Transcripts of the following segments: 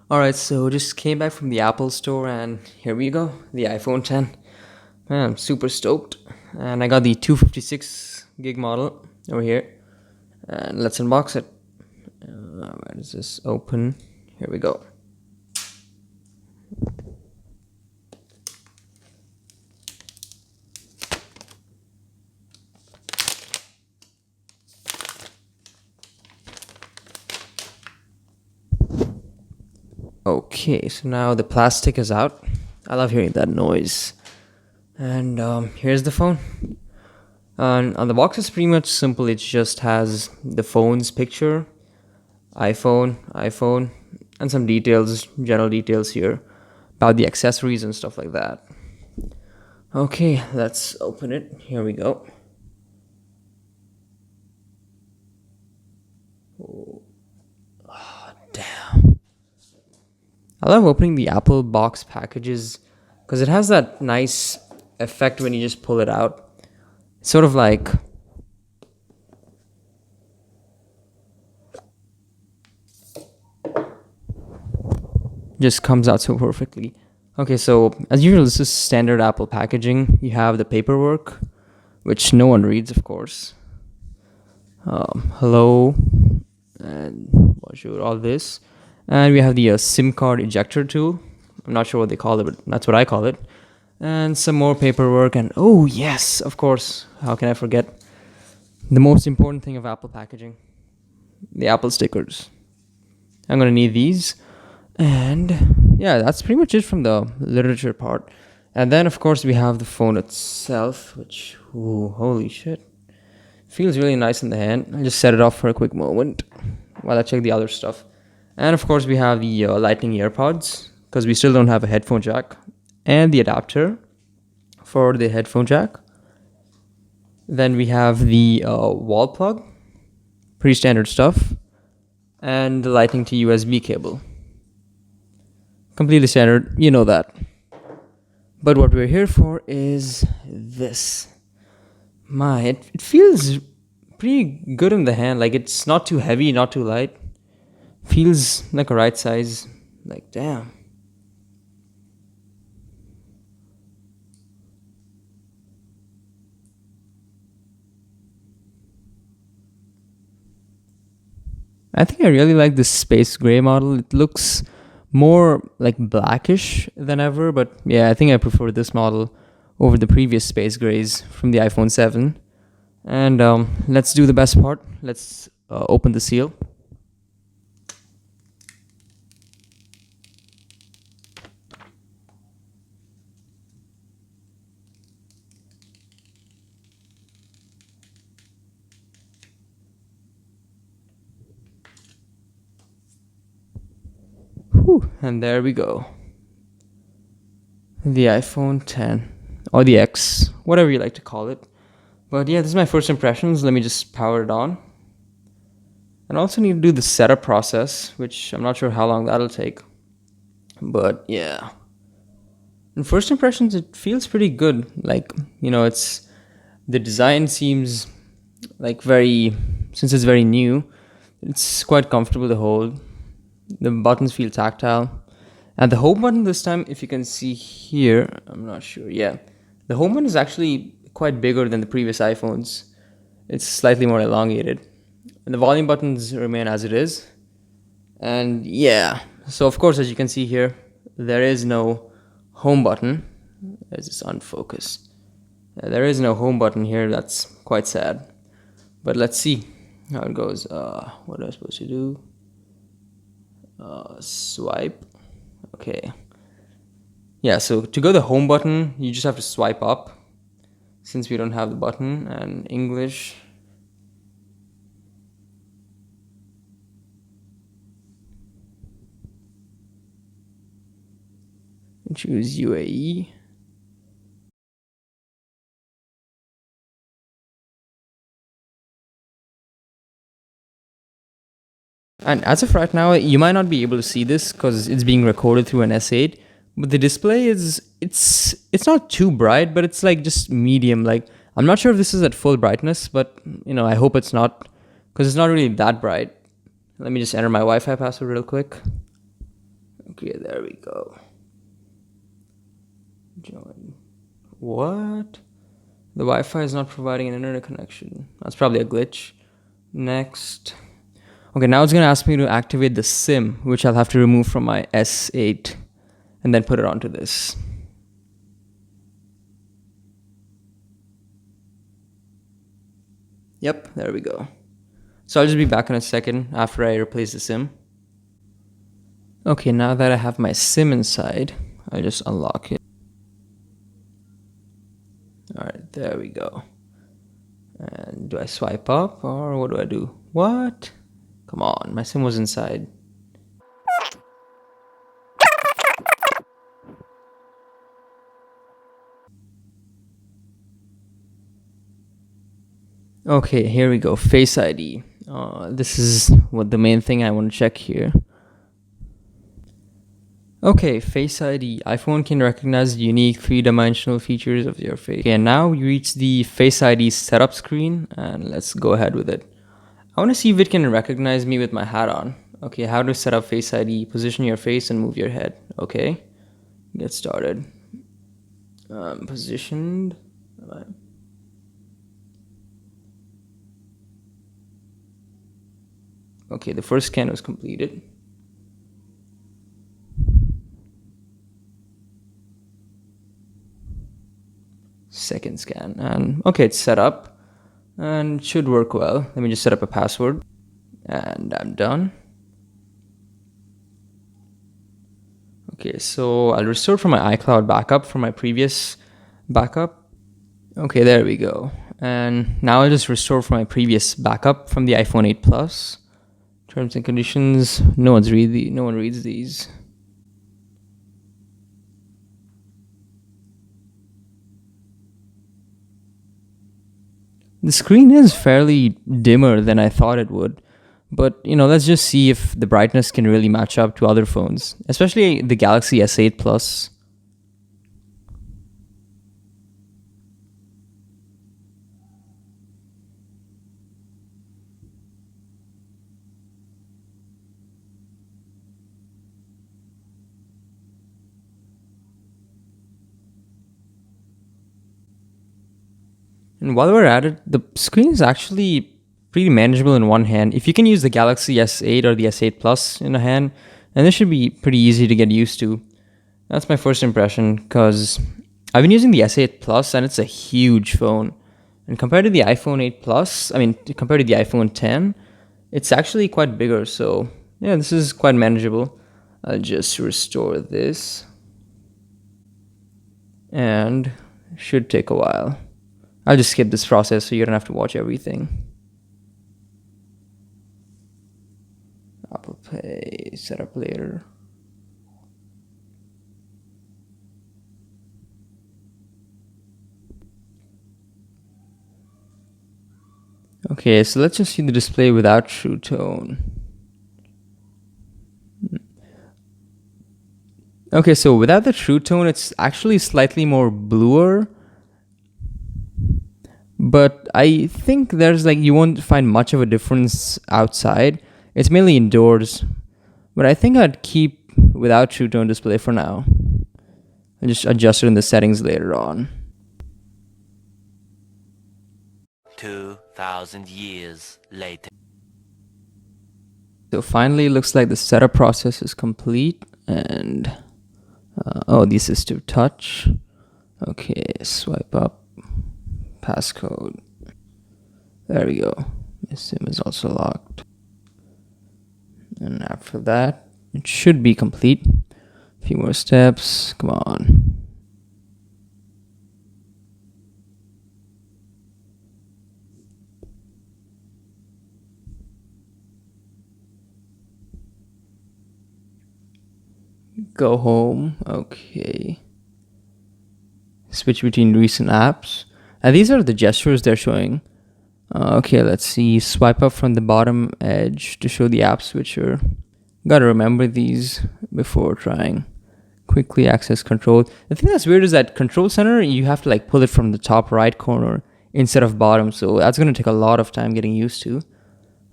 Alright, so just came back from the Apple store and here we go, the iPhone 10. Man, I'm super stoked. And I got the 256 gig model over here. And let's unbox it. Where does this open? Here we go. Okay, so now the plastic is out. I love hearing that noise. And here's the phone. And on the box is pretty much simple. It just has the phone's picture, iPhone, and some details, general details here about the accessories and stuff like that. Okay, let's open it. Here we go. Oh, damn. I love opening the Apple box packages because it has that nice effect when you just pull it out. It's sort of like just comes out so perfectly. Okay, so as usual, this is standard Apple packaging. You have the paperwork, which no one reads, of course. Hello, and what should all this? And we have the SIM card ejector tool. I'm not sure what they call it, but that's what I call it. And some more paperwork. And oh, yes, of course. How can I forget the most important thing of Apple packaging? The Apple stickers. I'm going to need these. And yeah, that's pretty much it from the literature part. And then, of course, we have the phone itself, which, ooh, holy shit. Feels really nice in the hand. I just set it off for a quick moment while I check the other stuff. And of course, we have the Lightning AirPods because we still don't have a headphone jack, and the adapter for the headphone jack. Then we have the wall plug, pretty standard stuff, and the Lightning to USB cable. Completely standard, you know that. But what we're here for is this. It feels pretty good in the hand. Like, it's not too heavy, not too light. Feels like a right size. Like, damn. I think I really like this space gray model. It looks more like blackish than ever, but yeah, I think I prefer this model over the previous space grays from the iPhone 7. And let's do the best part. Let's open the seal. Whew, and there we go. The iPhone 10 or the X, whatever you like to call it. But yeah, this is my first impressions. Let me just power it on. And I also need to do the setup process, which I'm not sure how long that'll take. But yeah. In first impressions, it feels pretty good. Like, it's the design seems like since it's very new, it's quite comfortable to hold. The buttons feel tactile. And the home button this time, if you can see here, I'm not sure. Yeah. The home button is actually quite bigger than the previous iPhones. It's slightly more elongated. And the volume buttons remain as it is. And yeah. So of course, as you can see here, there is no home button. As it's unfocused. There is no home button here. That's quite sad. But let's see how it goes. What am I supposed to do? Swipe. Okay. Yeah, so to go the home button, you just have to swipe up since we don't have the button. And English. Choose UAE. And as of right now, you might not be able to see this because it's being recorded through an S8. But the display it's not too bright, but it's like just medium. Like, I'm not sure if this is at full brightness, but I hope it's not, because it's not really that bright. Let me just enter my Wi-Fi password real quick. Okay, there we go. Join. What? The Wi-Fi is not providing an internet connection. That's probably a glitch. Next. Okay, now it's gonna ask me to activate the SIM, which I'll have to remove from my S8 and then put it onto this. Yep, there we go. So I'll just be back in a second after I replace the SIM. Okay, now that I have my SIM inside, I just unlock it. Alright, there we go. And do I swipe up or what do I do? What? Come on, my SIM was inside. Okay, here we go. Face ID. This is what the main thing I want to check here. Okay, Face ID. iPhone can recognize the unique three-dimensional features of your face. Okay, and now we reach the Face ID setup screen, and let's go ahead with it. I want to see if it can recognize me with my hat on. Okay, how to set up Face ID. Position your face and move your head. Okay, get started. Positioned. Okay, the first scan was completed. Second scan, and okay, it's set up and should work well. Let me just set up a password and I'm done. Okay, so I'll restore from my iCloud backup from my previous backup. Okay, there we go. And now I'll just restore from my previous backup from the iPhone 8 Plus. Terms and conditions, no one reads these. The screen is fairly dimmer than I thought it would, but let's just see if the brightness can really match up to other phones, especially the Galaxy S8 Plus. And while we're at it, the screen is actually pretty manageable in one hand. If you can use the Galaxy S8 or the S8 Plus in a hand, then this should be pretty easy to get used to. That's my first impression, because I've been using the S8 Plus and it's a huge phone. And compared to the iPhone 8 Plus, compared to the iPhone 10, it's actually quite bigger. So yeah, this is quite manageable. I'll just restore this. And it should take a while. I'll just skip this process so you don't have to watch everything. Apple Pay, setup later. Okay, so let's just see the display without True Tone. Okay, so without the True Tone, it's actually slightly more bluer. But I think you won't find much of a difference outside. It's mainly indoors. But I think I'd keep without True Tone display for now. I'll just adjust it in the settings later on. 2,000 years later. So finally, it looks like the setup process is complete. And, the assistive touch. Okay, swipe up. Passcode. There we go. My SIM is also locked. And after that, it should be complete. A few more steps. Come on. Go home. Okay. Switch between recent apps. These are the gestures they're showing. Okay, let's see. Swipe up from the bottom edge to show the app switcher. Gotta remember these before trying. Quickly access control. The thing that's weird is that control center, you have to pull it from the top right corner instead of bottom. So that's gonna take a lot of time getting used to.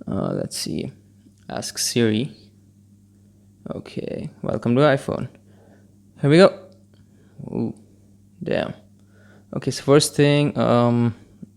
Let's see. Ask Siri. Okay, welcome to iPhone. Here we go. Ooh, damn. Okay, so first thing,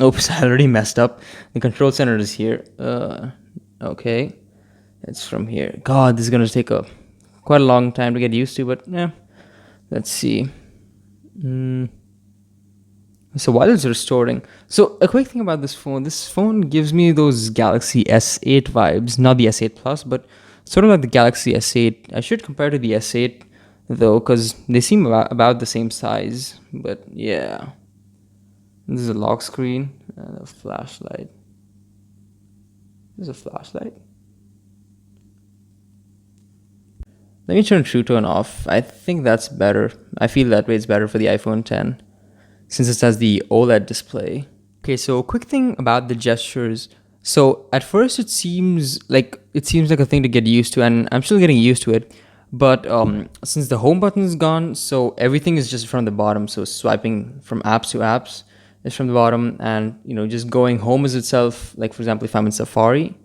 oops, I already messed up. The control center is here. Okay, it's from here. God, this is gonna take a quite a long time to get used to, but yeah, let's see. Mm. So while it's restoring, so a quick thing about this phone gives me those Galaxy S8 vibes, not the S8 Plus, but sort of like the Galaxy S8. I should compare to the S8 though, because they seem about the same size. But yeah, this is a lock screen and a flashlight. This is a flashlight. Let me turn True Tone off. I think that's better. I feel that way it's better for the iPhone 10 since it has the OLED display. Okay, so a quick thing about the gestures. So at first it seems like a thing to get used to, and I'm still getting used to it. But since the home button is gone, so everything is just from the bottom. So swiping from apps to apps is from the bottom, and just going home is itself. Like for example, if I'm in Safari,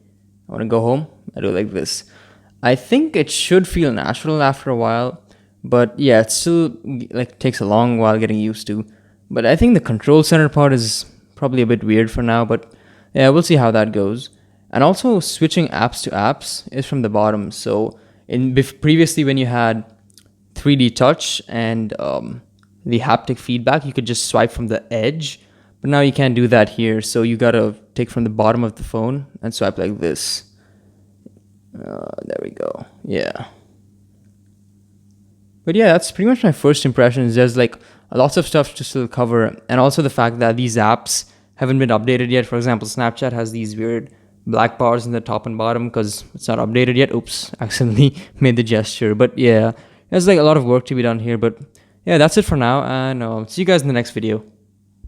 I want to go home, I do it like this. I think it should feel natural after a while, but yeah, it still like takes a long while getting used to. But I think the control center part is probably a bit weird for now, but yeah, we'll see how that goes. And also switching apps to apps is from the bottom. So previously when you had 3D touch and the haptic feedback, you could just swipe from the edge, but now you can't do that here. So you gotta take from the bottom of the phone and swipe like this. There we go. Yeah. But yeah, that's pretty much my first impressions. There's like lots of stuff to still cover, and also the fact that these apps haven't been updated yet. For example, Snapchat has these weird black bars in the top and bottom because it's not updated yet. Oops, accidentally made the gesture. But yeah, there's like a lot of work to be done here. But yeah, that's it for now, and see you guys in the next video.